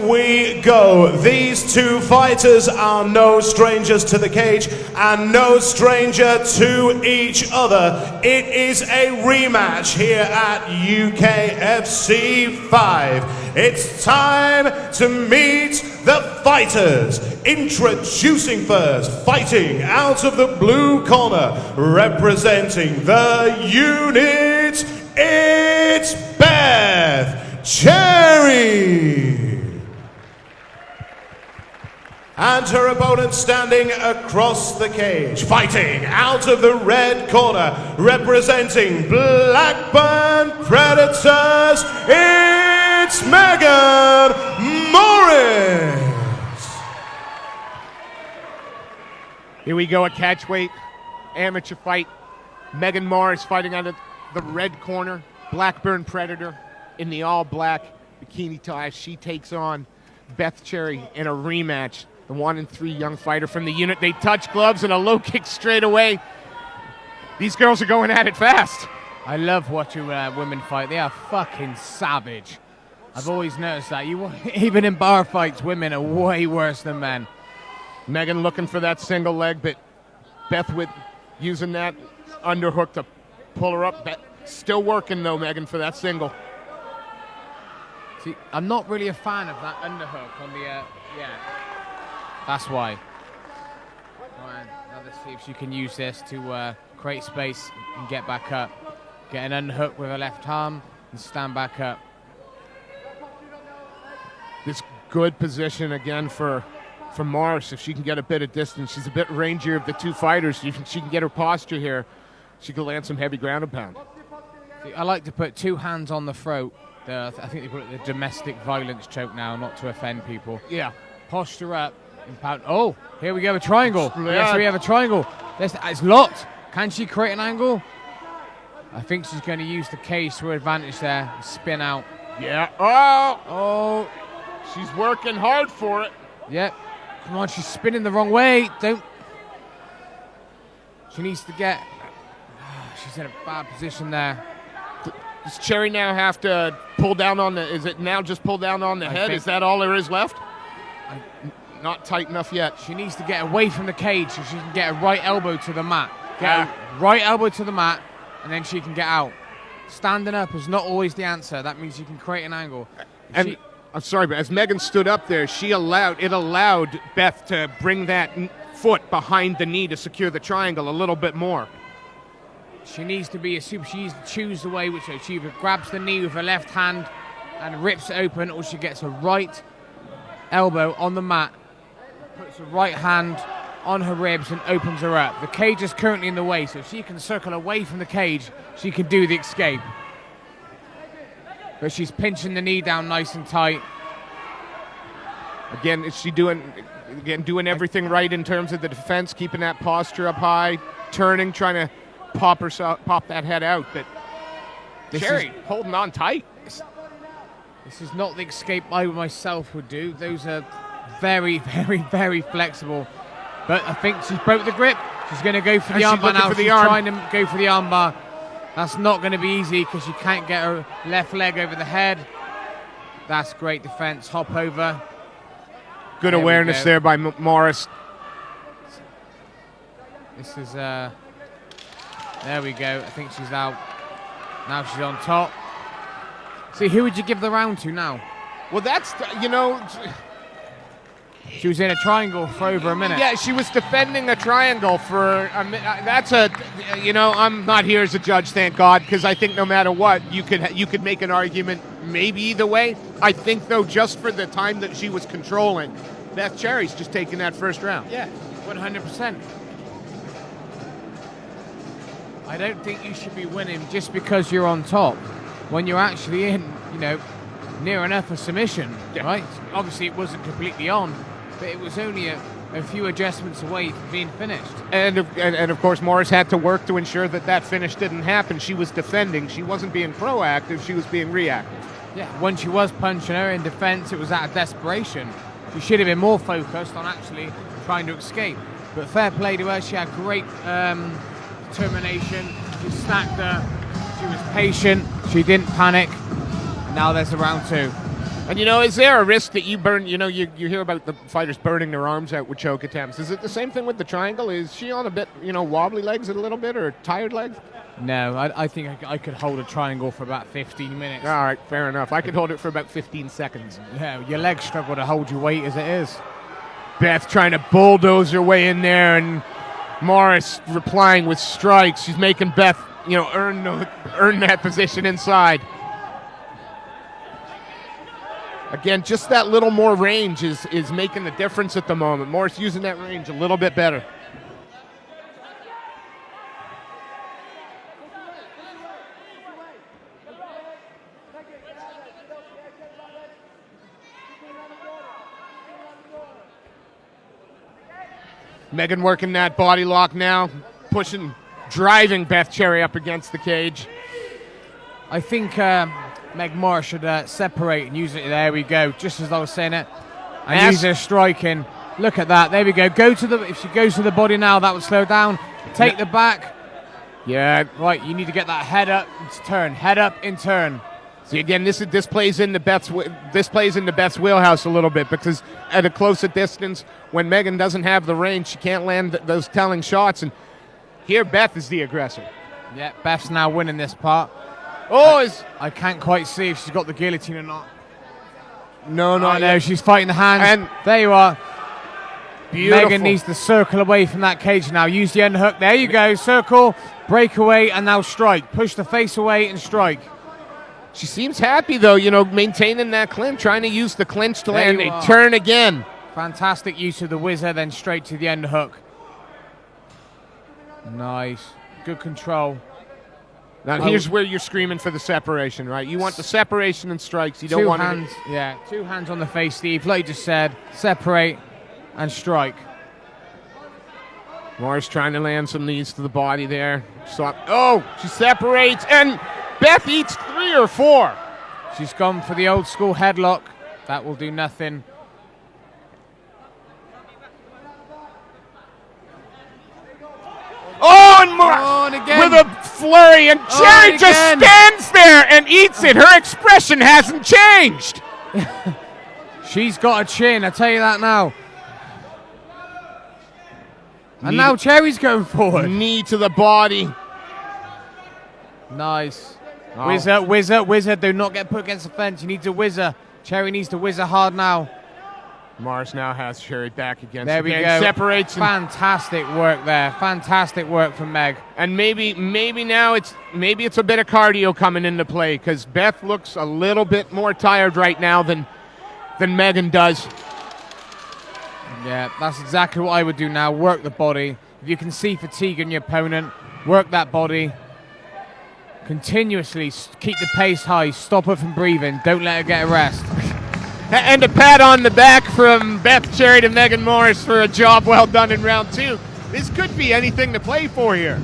we go. These two fighters are no strangers to the cage and no stranger to each other. It is a rematch here at UKFC 5. It's time to meet the fighters. Introducing first, fighting out of the blue corner, representing the unit, it's Beth Cherry. And her opponent standing across the cage, fighting out of the red corner, representing Blackburn Predators, it's Megan Morris. Here we go, a catchweight amateur fight. Megan Morris fighting out of the red corner. Blackburn Predator in the all-black bikini tie. She takes on Beth Cherry in a rematch. The 1-3 young fighter from the unit. They touch gloves and a low kick straight away. These girls are going at it fast. I love watching women fight. They are fucking savage. I've always noticed that. Even in bar fights, women are way worse than men. Megan looking for that single leg, but Beth with using that underhook to pull her up. Beth still working though, Megan, for that single. See, I'm not really a fan of that underhook on the, yeah. That's why. Right, now let's see if she can use this to create space and get back up. Get an underhook with her left arm and stand back up. This good position again for Morris. If she can get a bit of distance, she's a bit rangier of the two fighters. She can get her posture here. She can land some heavy ground and pound. See, I like to put two hands on the throat. I think they call it the domestic violence choke now, not to offend people. Yeah. Posture up and pound. Oh, here we go, a triangle. Yeah. Yes, we have a triangle. It's locked. Can she create an angle? I think she's going to use the cage to her advantage there. Spin out. Yeah. Oh. She's working hard for it. Yep. Come on, she's spinning the wrong way. She needs to get... She's in a bad position there. Does Cherry now have to pull down on the... Is it now just pull down on the head? Is that all there is left? Not tight enough yet. She needs to get away from the cage so she can get a right elbow to the mat. Get a right elbow to the mat, and then she can get out. Standing up is not always the answer. That means you can create an angle. I'm sorry, but as Megan stood up there, it allowed Beth to bring that foot behind the knee to secure the triangle a little bit more. She needs to be she needs to choose the way which she either grabs the knee with her left hand and rips it open, or she gets a right elbow on the mat, puts her right hand on her ribs and opens her up. The cage is currently in the way, so if she can circle away from the cage, she can do the escape. But she's pinching the knee down nice and tight. Again, is she doing everything right in terms of the defense, keeping that posture up high, turning, trying to pop that head out, but Cherry holding on tight. This is not the escape I myself would do. Those are very, very, very flexible. But I think she's broke the grip. She's going to go for the armbar now. She's trying to go for the armbar. That's not going to be easy because she can't get her left leg over the head. That's great defense. Hop over. Good awareness there by Morris. This is, there we go. I think she's out. Now she's on top. See, who would you give the round to now? Well, that's, She was in a triangle for over a minute. Yeah, she was defending a triangle for a minute. I'm not here as a judge, thank God, because I think no matter what, you could make an argument maybe either way. I think, though, just for the time that she was controlling, Beth Cherry's just taking that first round. Yeah, 100%. I don't think you should be winning just because you're on top. When you're actually in, near enough a submission, right? Obviously, it wasn't completely on, but it was only a few adjustments away from being finished. And of course, Morris had to work to ensure that finish didn't happen. She was defending. She wasn't being proactive. She was being reactive. Yeah, when she was punching her in defense, it was out of desperation. She should have been more focused on actually trying to escape. But fair play to her. She had great determination. She snagged her. She was patient. She didn't panic. Now there's a round two. And, is there a risk that you burn, you hear about the fighters burning their arms out with choke attempts. Is it the same thing with the triangle? Is she on a bit, wobbly legs a little bit or tired legs? No, I think I could hold a triangle for about 15 minutes. All right, fair enough. I could hold it for about 15 seconds. Yeah, your legs struggle to hold your weight as it is. Beth trying to bulldoze her way in there, and Morris replying with strikes. She's making Beth, earn that position inside. Again, just that little more range is making the difference at the moment. Morris using that range a little bit better. Megan working that body lock now, driving Beth Cherry up against the cage. I think Meg Morris should separate and use it. There we go, just as I was saying it. And use her striking. Look at that. There we go. If she goes to the body now, that would slow down. Take the back. Yeah, right. You need to get that head up and turn. Head up and turn. See, again, this plays into Beth's wheelhouse a little bit, because at a closer distance, when Megan doesn't have the range, she can't land those telling shots. And here, Beth is the aggressor. Yeah, Beth's now winning this part. I can't quite see if she's got the guillotine or not. No, she's fighting the hands. And there you are. Beautiful. Megan needs to circle away from that cage now. Use the underhook. There you go. Circle, break away, and now strike. Push the face away and strike. She seems happy, though, maintaining that clinch, trying to use the clinch to land. They are. Turn again. Fantastic use of the whizzer, then straight to the underhook. Nice. Good control. Now, here's where you're screaming for the separation, right? You want the separation and strikes. You don't want hands. Yeah, 2 hands on the face, Steve. Like you just said, separate and strike. Morris trying to land some knees to the body there. She separates, and Beth eats 3 or 4. She's gone for the old school headlock. That will do nothing. And again. With a flurry, and Cherry just stands there and eats it. Her expression hasn't changed. She's got a chin, I tell you that now. And now Cherry's going forward. Knee to the body. Nice. Whizzer. Do not get put against the fence. You need to whizzer. Cherry needs to whizzer hard now. Morris now has Cherry back against. There we go. Separates. Fantastic work there. Fantastic work from Meg. And maybe now it's a bit of cardio coming into play, because Beth looks a little bit more tired right now than Megan does. Yeah, that's exactly what I would do now. Work the body. If you can see fatigue in your opponent, work that body. Continuously keep the pace high. Stop her from breathing. Don't let her get a rest. And a pat on the back from Beth Cherry to Megan Morris for a job well done in round 2. This could be anything to play for here.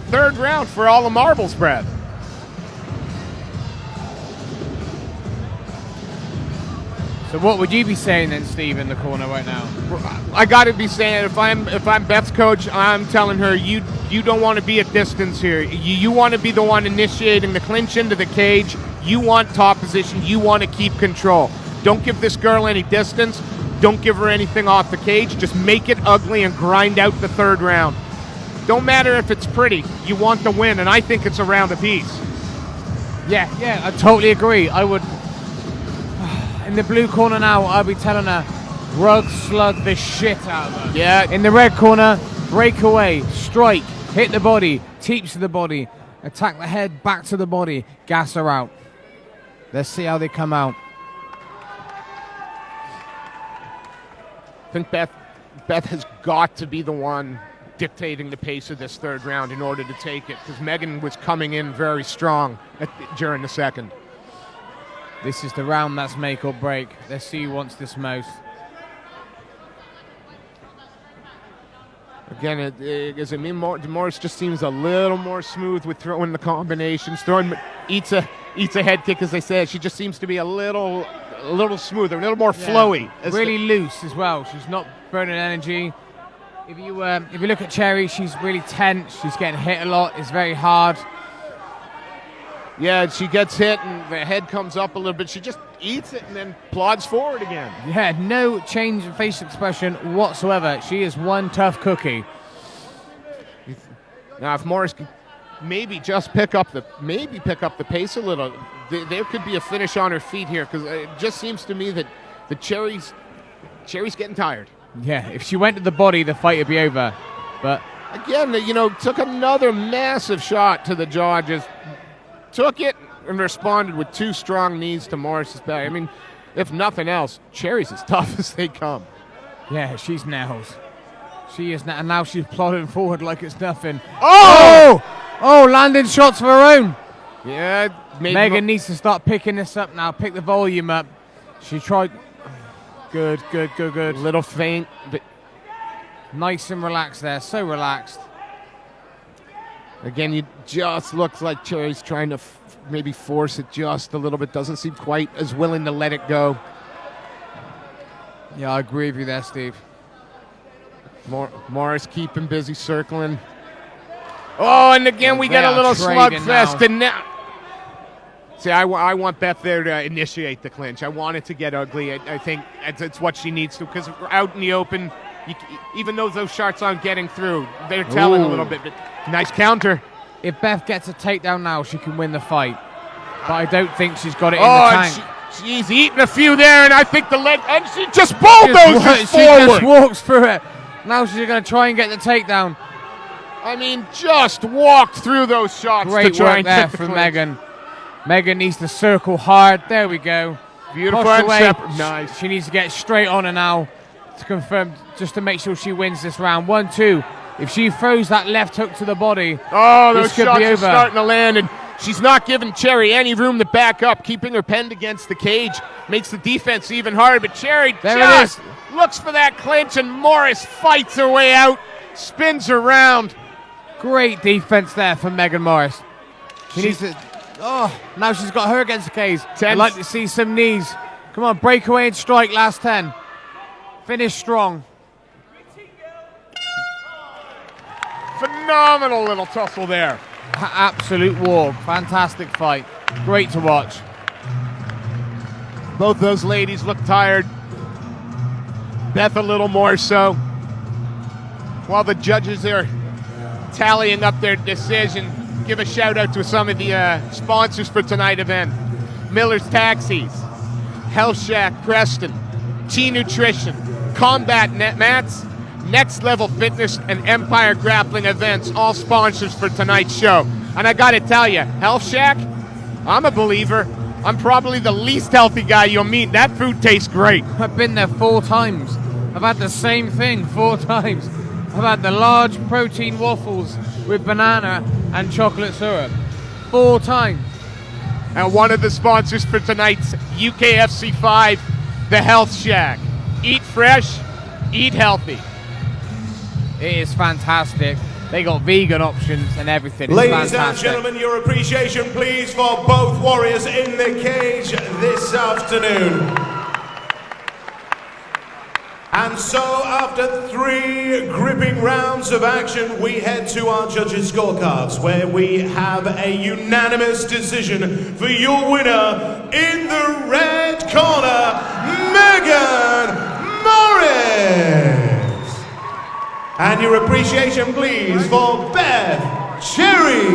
3rd round for all the marbles, Brad. So what would you be saying then, Steve, in the corner right now? I got to be saying, if I'm Beth's coach, I'm telling her, you don't want to be at distance here. You want to be the one initiating the clinch into the cage. You want top position. You want to keep control. Don't give this girl any distance. Don't give her anything off the cage. Just make it ugly and grind out the 3rd round. Don't matter if it's pretty. You want the win, and I think it's a round apiece. Yeah, I totally agree. I would... In the blue corner now, I'll be telling her, rug slug the shit out of her. Yeah. In the red corner, break away, strike, hit the body, teeps to the body, attack the head, back to the body, gas her out. Let's see how they come out. I think Beth has got to be the one dictating the pace of this 3rd round in order to take it, because Megan was coming in very strong during the 2nd. This is the round that's make or break. Let's see who wants this most. Again, Morris just seems a little more smooth with throwing the combinations. Eats a head kick, as I said. She just seems to be a little smoother, a little more flowy. Really loose as well. She's not burning energy. If you look at Cherry, she's really tense. She's getting hit a lot. It's very hard. Yeah, she gets hit and the head comes up a little bit. She just eats it and then plods forward again. Yeah, no change in facial expression whatsoever. She is one tough cookie. Now, if Morris could maybe just pick up the pace a little, there could be a finish on her feet here, because it just seems to me that the Cherry's getting tired. Yeah, if she went to the body, the fight would be over. But again, took another massive shot to the jaw, just took it and responded with 2 strong knees to Morris's back. I mean, if nothing else, Cherry's as tough as they come. Yeah, she's nails. She is now, and now she's plodding forward like it's nothing. Oh! Oh, landing shots of her own. Yeah, Megan needs to start picking this up now. Pick the volume up. She tried. Good. Little feint. But nice and relaxed there. So relaxed. again, it just looks like Cherry's trying to maybe force it just a little bit. Doesn't seem quite as willing to let it go. Yeah, I agree with you there, Steve. Morris keeping busy circling. Oh, and again we get a little slugfest. And now, see, I want Beth there to initiate the clinch. I want it to get ugly. I think it's what she needs to, because out in the open, even though those shots aren't getting through, they're telling a little bit. But nice counter. If Beth gets a takedown now, she can win the fight. But I don't think she's got it in the tank. She's eating a few there, and I think the leg, and she just bulldozes forward. She just walks through it. Now she's going to try and get the takedown. I mean, just walked through those shots. Great work there from Megan. Megan needs to circle hard. There we go. Beautiful and separate. Nice. She needs to get straight on her now to confirm, just to make sure she wins this round. 1-2. If she throws that left hook to the body, those shots are starting to land, and she's not giving Cherry any room to back up, keeping her pinned against the cage. Makes the defense even harder, but Cherry just looks for that clinch, and Morris fights her way out, spins her around. Great defense there from Megan Morris. She needs to. Oh, now she's got her against the cage. I'd like to see some knees. Come on, break away and strike. Last 10. Finish strong. Phenomenal little tussle there. Absolute war. Fantastic fight. Great to watch. Both those ladies look tired. Beth a little more so. While the judges are tallying up their decision, give a shout out to some of the sponsors for tonight's event. Miller's Taxis, Health Shack Preston, T-Nutrition, Combat Net Mats, Next Level Fitness, and Empire Grappling Events, all sponsors for tonight's show. And I gotta tell you, Health Shack, I'm a believer. I'm probably the least healthy guy you'll meet. That food tastes great. I've been there 4 times. I've had the same thing 4 times. I've had the large protein waffles with banana and chocolate syrup 4 times. And one of the sponsors for tonight's UKFC 5, the Health Shack. Eat fresh, eat healthy. It is fantastic. They got vegan options and everything. It's Ladies fantastic. and gentlemen, your appreciation please for both warriors in the cage this afternoon. And so after 3 gripping rounds of action, we head to our judges' scorecards, where we have a unanimous decision for your winner in the red corner, Megan Morris. And your appreciation please for Beth Cherry